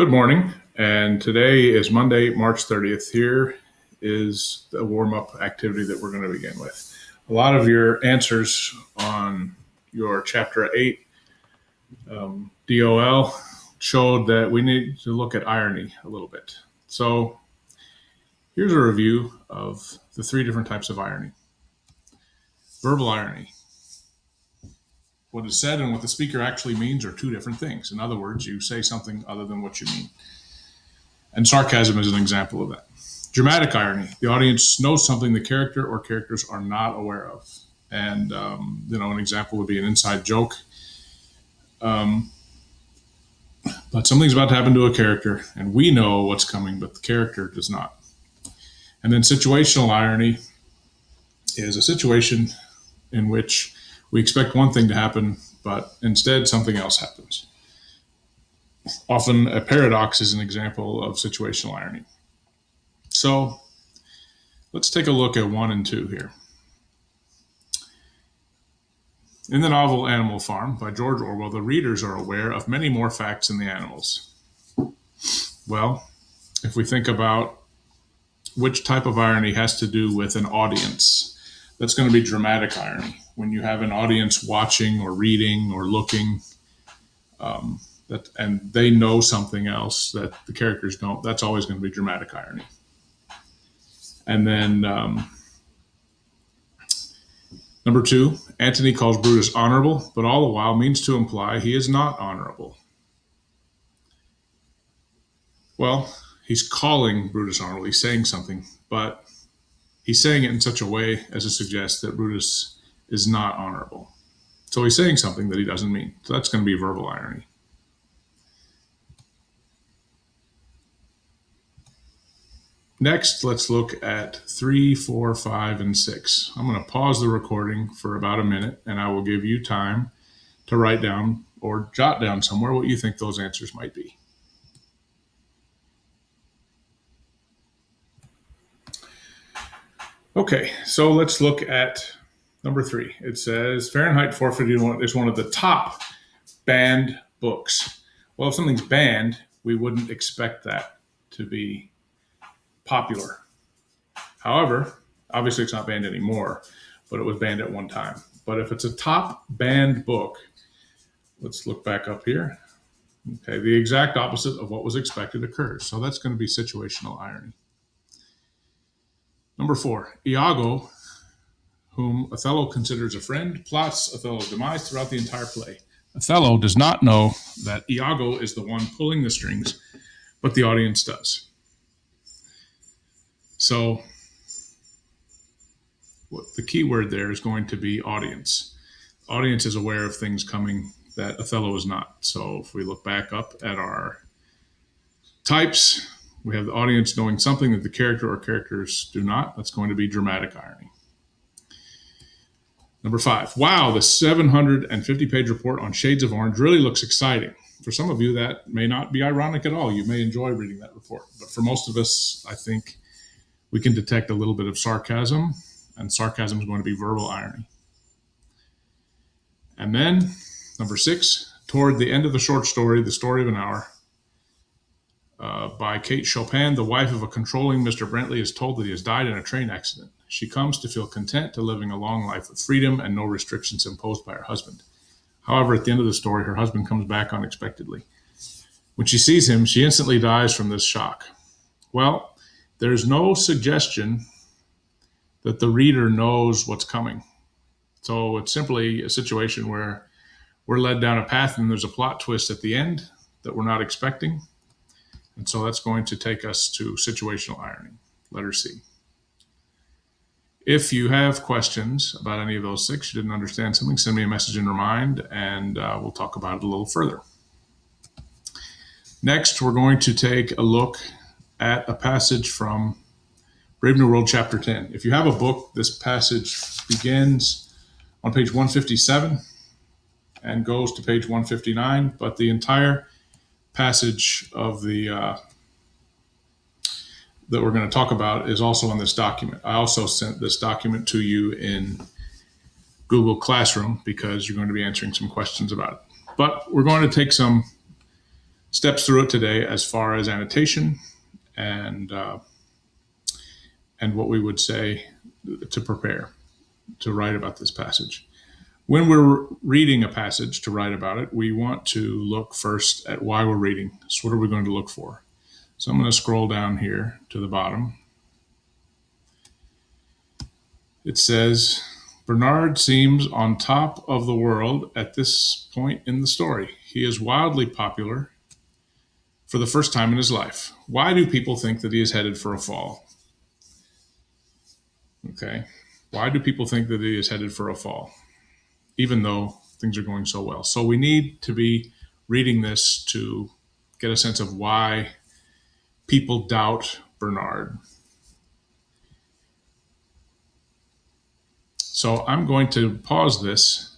Good morning, and today is Monday, March 30th. Here is the warm-up activity that we're going to begin with. A lot of your answers on your Chapter 8 DOL showed that we need to look at irony a little bit. So here's a review of the three different types of irony. Verbal irony. What is said and what the speaker actually means are two different things. In other words, you say something other than what you mean. And sarcasm is an example of that. Dramatic irony. The audience knows something the character or characters are not aware of. And, an example would be an inside joke. But something's about to happen to a character, and we know what's coming, but the character does not. And then situational irony is a situation in which we expect one thing to happen, but instead something else happens. Often a paradox is an example of situational irony. So let's take a look at 1 and 2 here. In the novel Animal Farm by George Orwell, the readers are aware of many more facts than the animals. Well, if we think about which type of irony has to do with an audience, that's going to be dramatic irony. When you have an audience watching or reading or looking, and they know something else that the characters don't, that's always going to be dramatic irony. And then number 2, Antony calls Brutus honorable, but all the while means to imply he is not honorable. Well, he's calling Brutus honorable, he's saying something, but he's saying it in such a way as to suggest that Brutus is not honorable. So he's saying something that he doesn't mean. So that's going to be verbal irony. Next, let's look at 3, 4, 5, and 6. I'm going to pause the recording for about a minute, and I will give you time to write down or jot down somewhere what you think those answers might be. Okay, so let's look at number 3. It says Fahrenheit 451 is one of the top banned books. Well, if something's banned, we wouldn't expect that to be popular. However, obviously it's not banned anymore, but it was banned at one time. But if it's a top banned book, let's look back up here. Okay, the exact opposite of what was expected occurs. So that's going to be situational irony. Number 4, Iago, whom Othello considers a friend, plots Othello's demise throughout the entire play. Othello does not know that Iago is the one pulling the strings, but the audience does. So the key word there is going to be audience. Audience is aware of things coming that Othello is not. So if we look back up at our types, we have the audience knowing something that the character or characters do not. That's going to be dramatic irony. Number 5, wow, the 750-page report on Shades of Orange really looks exciting. For some of you, that may not be ironic at all. You may enjoy reading that report. But for most of us, I think we can detect a little bit of sarcasm, and sarcasm is going to be verbal irony. And then, number 6, toward the end of the short story, The Story of an Hour, by Kate Chopin, the wife of a controlling Mr. Brentley is told that he has died in a train accident. She comes to feel content to living a long life with freedom and no restrictions imposed by her husband. However, at the end of the story, her husband comes back unexpectedly. When she sees him, she instantly dies from this shock. Well, there's no suggestion that the reader knows what's coming. So it's simply a situation where we're led down a path and there's a plot twist at the end that we're not expecting. And so that's going to take us to situational irony, letter C. If you have questions about any of those 6, you didn't understand something, send me a message in Remind, and we'll talk about it a little further. Next, we're going to take a look at a passage from Brave New World, Chapter 10. If you have a book, this passage begins on page 157 and goes to page 159, but the entire passage of the that we're going to talk about is also in this document. I also sent this document to you in Google Classroom because you're going to be answering some questions about it. But we're going to take some steps through it today as far as annotation and what we would say to prepare to write about this passage. When we're reading a passage to write about it, we want to look first at why we're reading. So, what are we going to look for? So, I'm going to scroll down here to the bottom. It says, Bernard seems on top of the world at this point in the story. He is wildly popular for the first time in his life. Why do people think that he is headed for a fall? Okay. Why do people think that he is headed for a fall, even though things are going so well? So we need to be reading this to get a sense of why people doubt Bernard. So I'm going to pause this.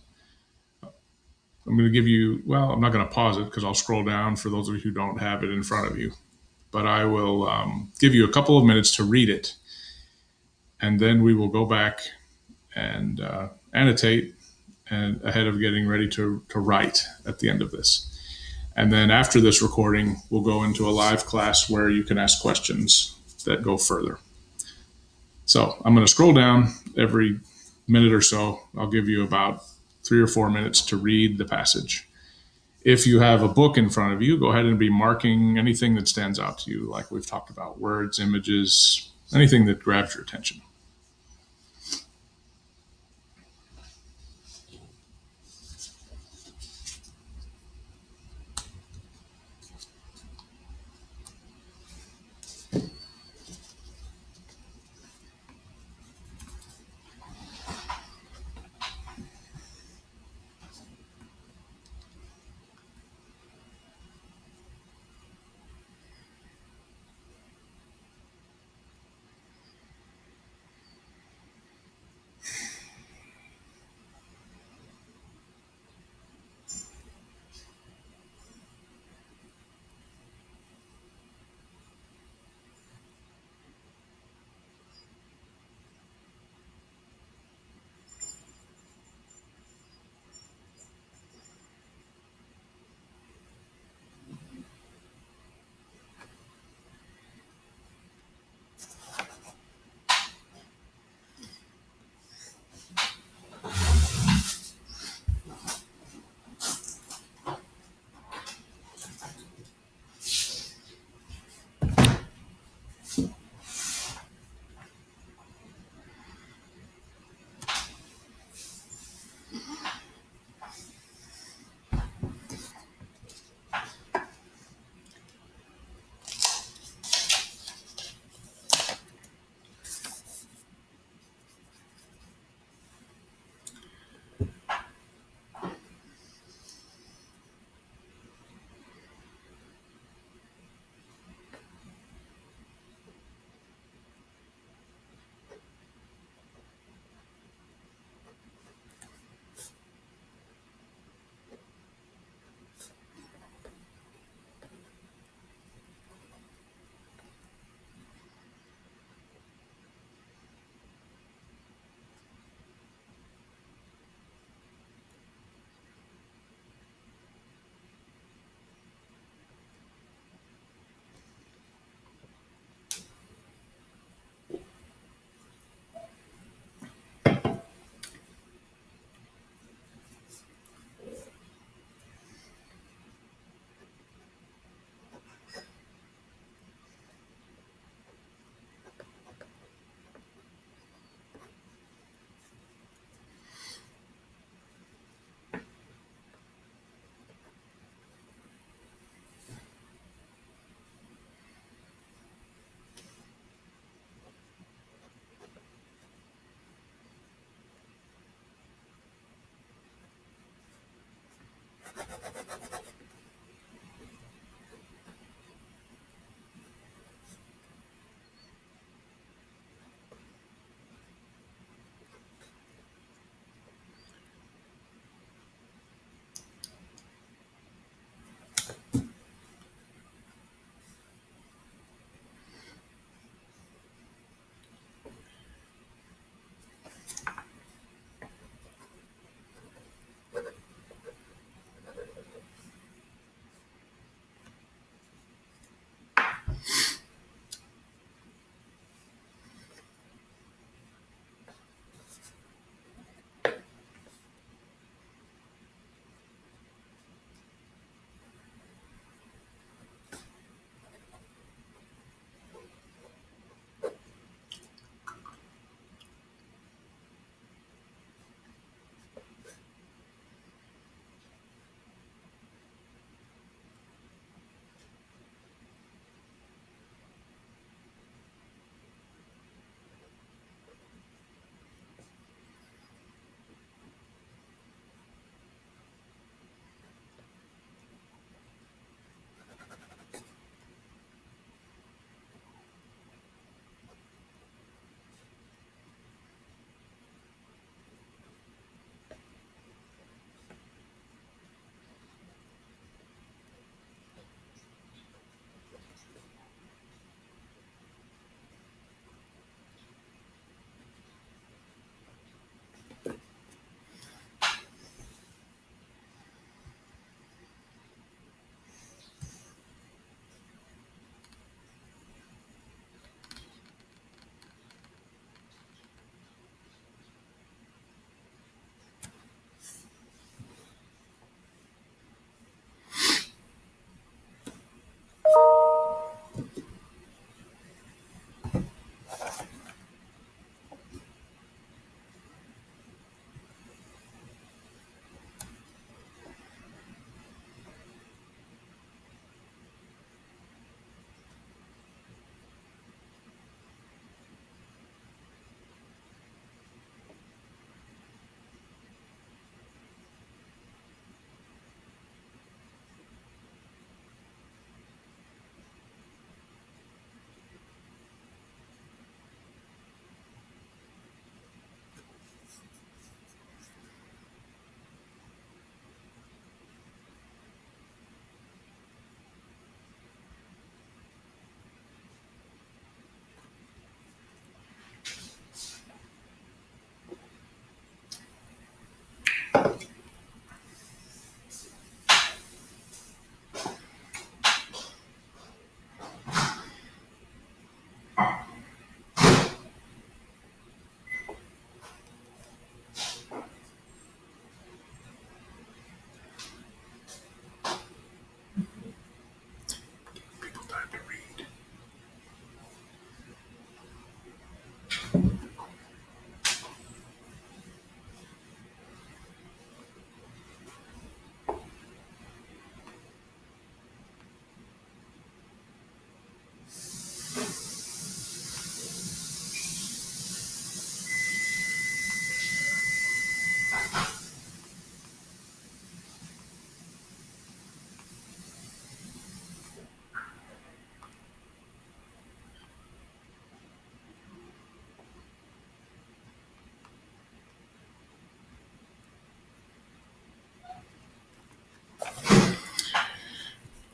I'm going to give you, well, I'm not going to pause it because I'll scroll down for those of you who don't have it in front of you. But I will give you a couple of minutes to read it. And then we will go back and annotate and ahead of getting ready to write at the end of this. And then after this recording, we'll go into a live class where you can ask questions that go further. So I'm going to scroll down every minute or so. I'll give you about 3 or 4 minutes to read the passage. If you have a book in front of you, go ahead and be marking anything that stands out to you, like we've talked about, words, images, anything that grabs your attention.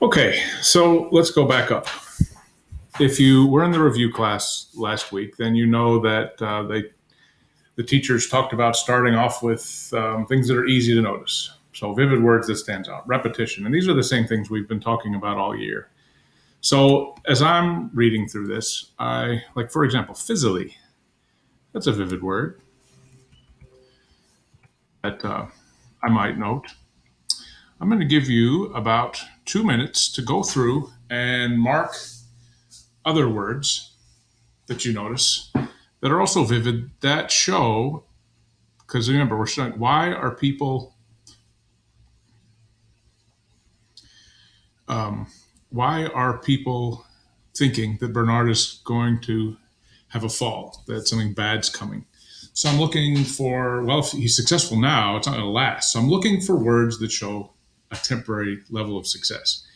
Okay, so let's go back up. If you were in the review class last week, then you know that the teachers talked about starting off with things that are easy to notice. So vivid words that stands out, repetition, and these are the same things we've been talking about all year. So as I'm reading through this, I like, for example, fizzily. That's a vivid word that I might note. I'm going to give you about 2 minutes to go through and mark other words that you notice that are also vivid that show, because remember, we're showing why are people thinking that Bernard is going to have a fall, that something bad's coming. So I'm looking for, well, if he's successful now, it's not going to last. So I'm looking for words that show a temporary level of success.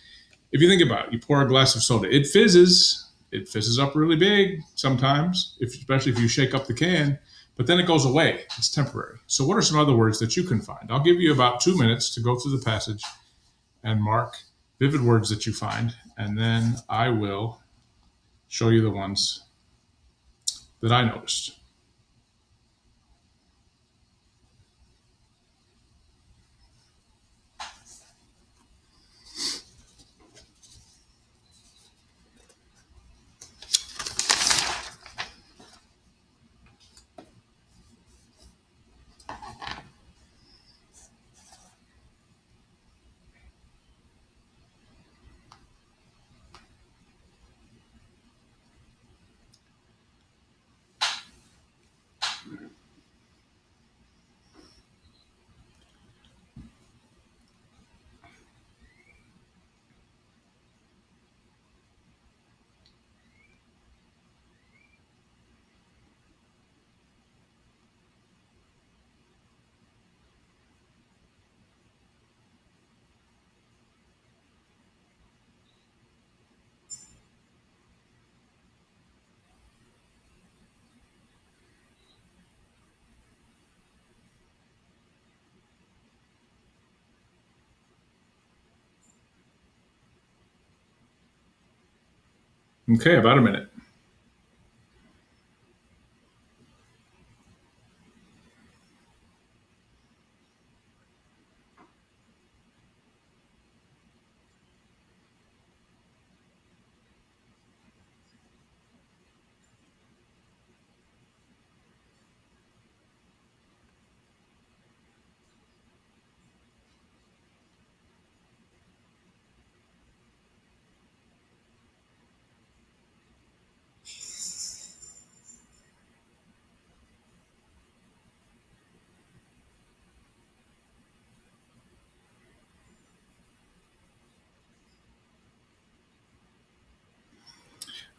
If you think about it, you pour a glass of soda, it fizzes. It fizzes up really big sometimes, especially if you shake up the can, but then it goes away. It's temporary. So, what are some other words that you can find? I'll give you about 2 minutes to go through the passage and mark vivid words that you find, and then I will show you the ones that I noticed. Okay, about a minute.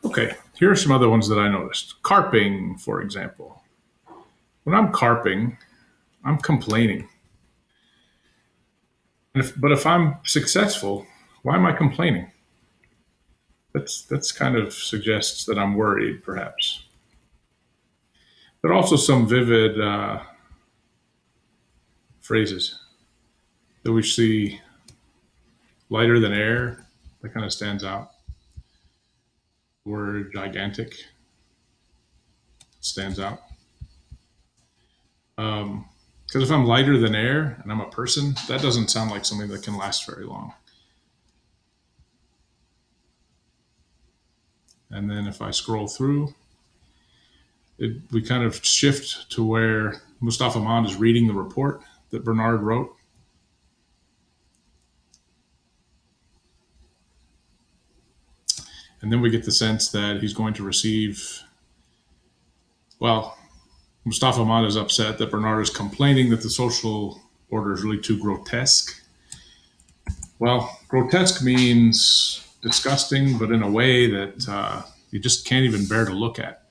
Okay, here are some other ones that I noticed. Carping, for example. When I'm carping, I'm complaining. But if I'm successful, why am I complaining? That's kind of suggests that I'm worried, perhaps. There are also some vivid phrases that we see. Lighter than air, that kind of stands out. The word gigantic stands out. Because if I'm lighter than air and I'm a person, that doesn't sound like something that can last very long. And then if I scroll through, we kind of shift to where Mustafa Ahmad is reading the report that Bernard wrote. And then we get the sense that he's going to receive, well, Mustafa Ahmad is upset that Bernard is complaining that the social order is really too grotesque. Well, grotesque means disgusting, but in a way that you just can't even bear to look at.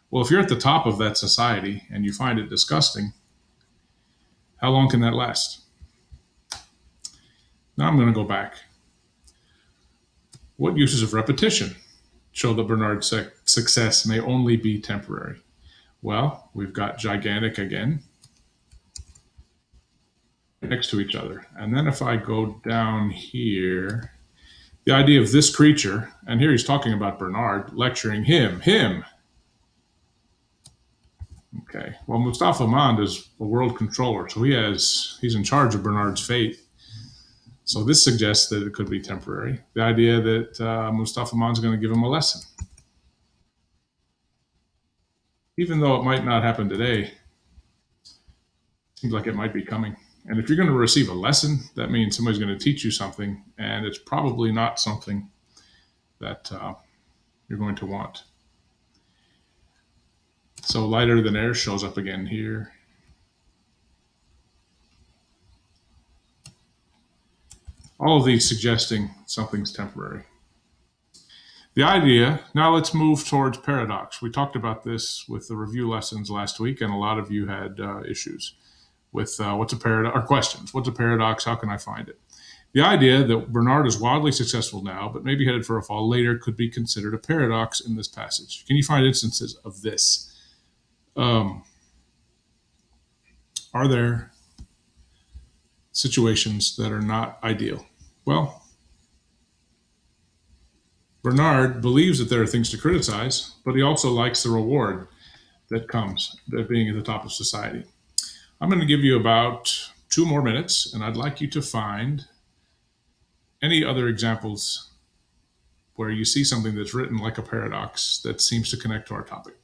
Well, if you're at the top of that society and you find it disgusting, how long can that last? Now I'm going to go back. What uses of repetition show that Bernard's success may only be temporary? Well, we've got gigantic again next to each other. And then if I go down here, The idea of this creature, and here he's talking about Bernard, lecturing him. Okay. Well, Mustafa Mond is a world controller, so he's in charge of Bernard's fate. So this suggests that it could be temporary. The idea that Mustafa Mond's going to give him a lesson, even though it might not happen today, seems like it might be coming. And if you're going to receive a lesson, that means somebody's going to teach you something, and it's probably not something that you're going to want. So lighter than air shows up again here. All of these suggesting something's temporary. The idea, now let's move towards paradox. We talked about this with the review lessons last week, and a lot of you had issues with what's a paradox, or questions. What's a paradox? How can I find it? The idea that Bernard is wildly successful now, but maybe headed for a fall later, could be considered a paradox in this passage. Can you find instances of this? Are there situations that are not ideal? Well, Bernard believes that there are things to criticize, but he also likes the reward that comes by being at the top of society. I'm going to give you about 2 more minutes, and I'd like you to find any other examples where you see something that's written like a paradox that seems to connect to our topic.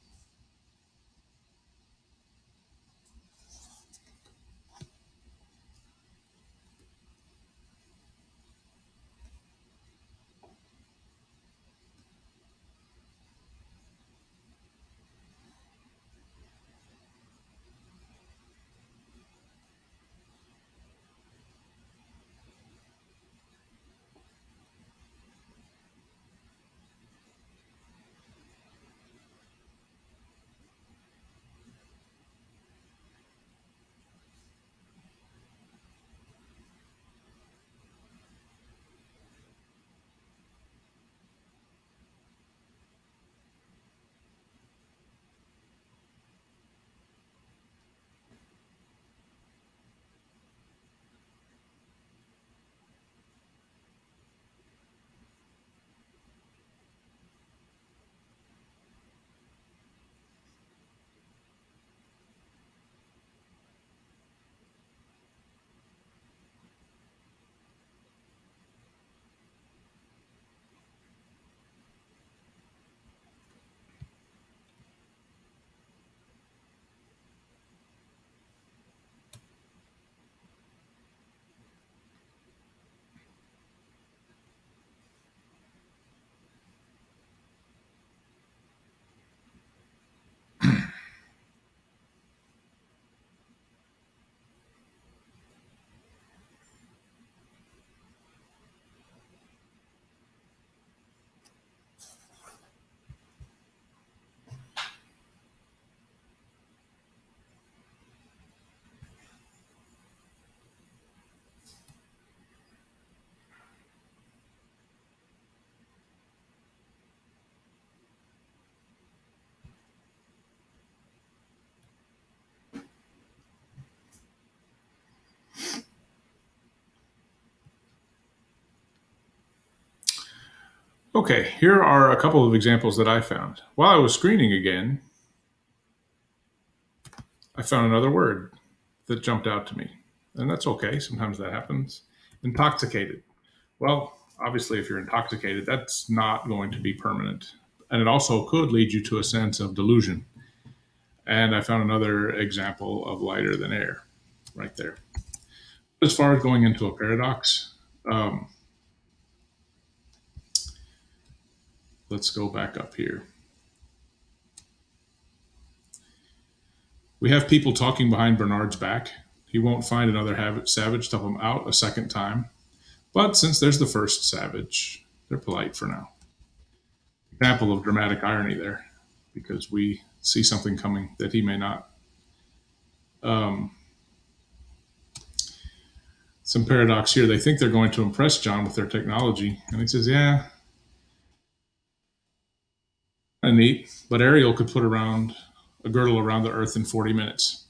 Okay, here are a couple of examples that I found. While I was screening again, I found another word that jumped out to me. And that's okay, sometimes that happens. Intoxicated. Well, obviously, if you're intoxicated, that's not going to be permanent. And it also could lead you to a sense of delusion. And I found another example of lighter than air right there. As far as going into a paradox, um, let's go back up here. We have people talking behind Bernard's back. He won't find another savage to help him out a second time. But since there's the first savage, they're polite for now. Example of dramatic irony there, because we see something coming that he may not. Um, some paradox here. They think they're going to impress John with their technology. And he says, yeah, kind of neat, but Ariel could put around a girdle around the earth in 40 minutes.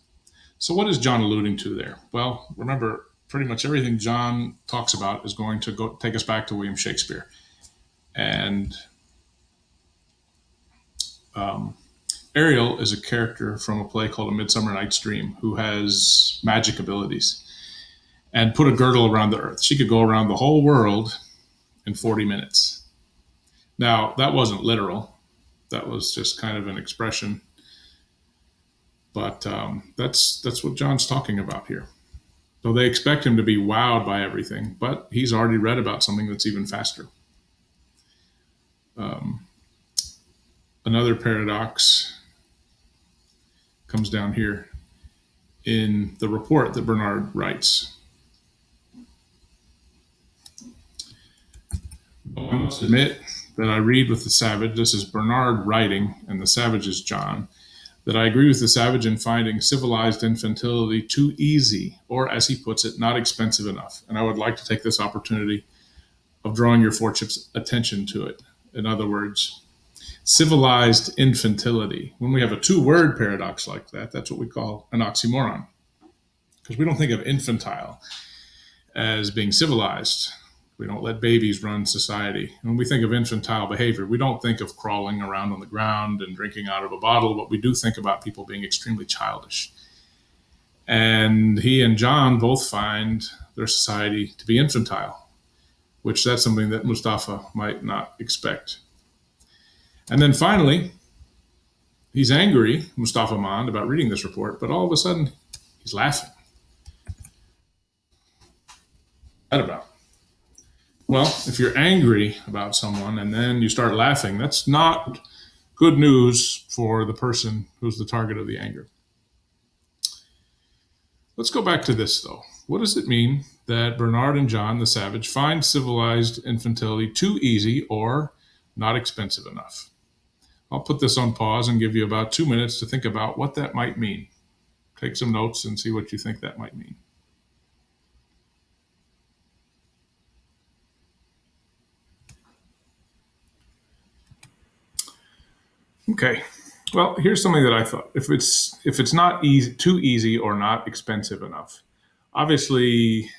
So what is John alluding to there? Well, remember, pretty much everything John talks about is going to go take us back to William Shakespeare. And Ariel is a character from a play called A Midsummer Night's Dream who has magic abilities and put a girdle around the earth. She could go around the whole world in 40 minutes. Now, that wasn't literal. That was just kind of an expression. But that's what John's talking about here. So they expect him to be wowed by everything, but he's already read about something that's even faster. Another paradox comes down here in the report that Bernard writes. I must admit that I read with the savage, this is Bernard writing, and the savage is John, that I agree with the savage in finding civilized infantility too easy, or as he puts it, not expensive enough. And I would like to take this opportunity of drawing your lordship's attention to it. In other words, civilized infantility. When we have a two-word paradox like that, that's what we call an oxymoron. Because we don't think of infantile as being civilized. We don't let babies run society. When we think of infantile behavior, we don't think of crawling around on the ground and drinking out of a bottle, but we do think about people being extremely childish. And he and John both find their society to be infantile, which that's something that Mustafa might not expect. And then finally, he's angry, Mustafa Mond, about reading this report, but all of a sudden, he's laughing. What's that about? Well, if you're angry about someone and then you start laughing, that's not good news for the person who's the target of the anger. Let's go back to this, though. What does it mean that Bernard and John, the savage, find civilized infantility too easy or not expensive enough? I'll put this on pause and give you about 2 minutes to think about what that might mean. Take some notes and see what you think that might mean. Okay, well, here's something that I thought. If it's not easy, too easy or not expensive enough, obviously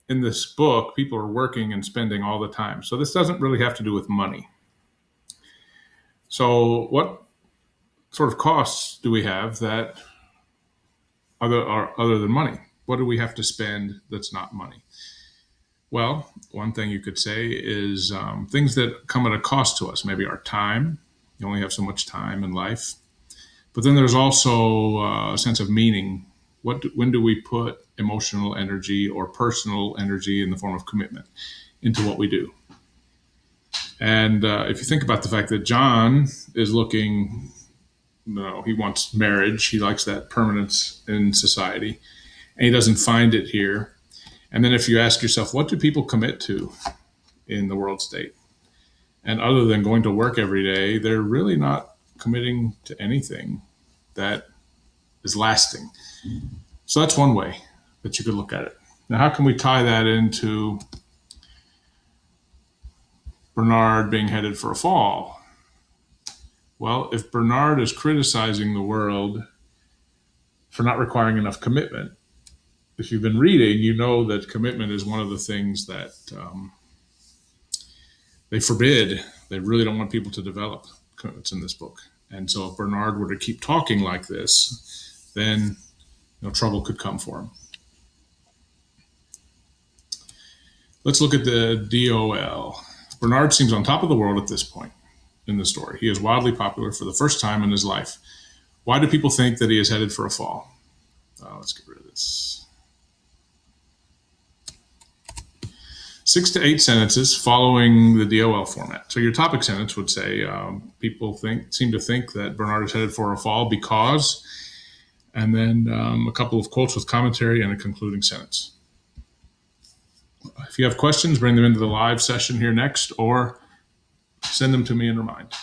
in this book, people are working and spending all the time. So this doesn't really have to do with money. So what sort of costs do we have that are other than money? What do we have to spend that's not money? Well, one thing you could say is things that come at a cost to us, maybe our time. You only have so much time in life. But then there's also a sense of meaning. When do we put emotional energy or personal energy in the form of commitment into what we do? And if you think about the fact that John is looking, he wants marriage. He likes that permanence in society. And he doesn't find it here. And then if you ask yourself, what do people commit to in the world state? And other than going to work every day, they're really not committing to anything that is lasting. So that's one way that you could look at it. Now, how can we tie that into Bernard being headed for a fall? Well, if Bernard is criticizing the world for not requiring enough commitment, if you've been reading, you know that commitment is one of the things that they forbid. They really don't want people to develop commitments in this book. And so if Bernard were to keep talking like this, then trouble could come for him. Let's look at the DOL. Bernard seems on top of the world at this point in the story. He is wildly popular for the first time in his life. Why do people think that he is headed for a fall? Let's get rid of this. 6 to 8 sentences following the DOL format. So your topic sentence would say, people seem to think that Bernard is headed for a fall because, and then a couple of quotes with commentary and a concluding sentence. If you have questions, bring them into the live session here next, or send them to me in Remind.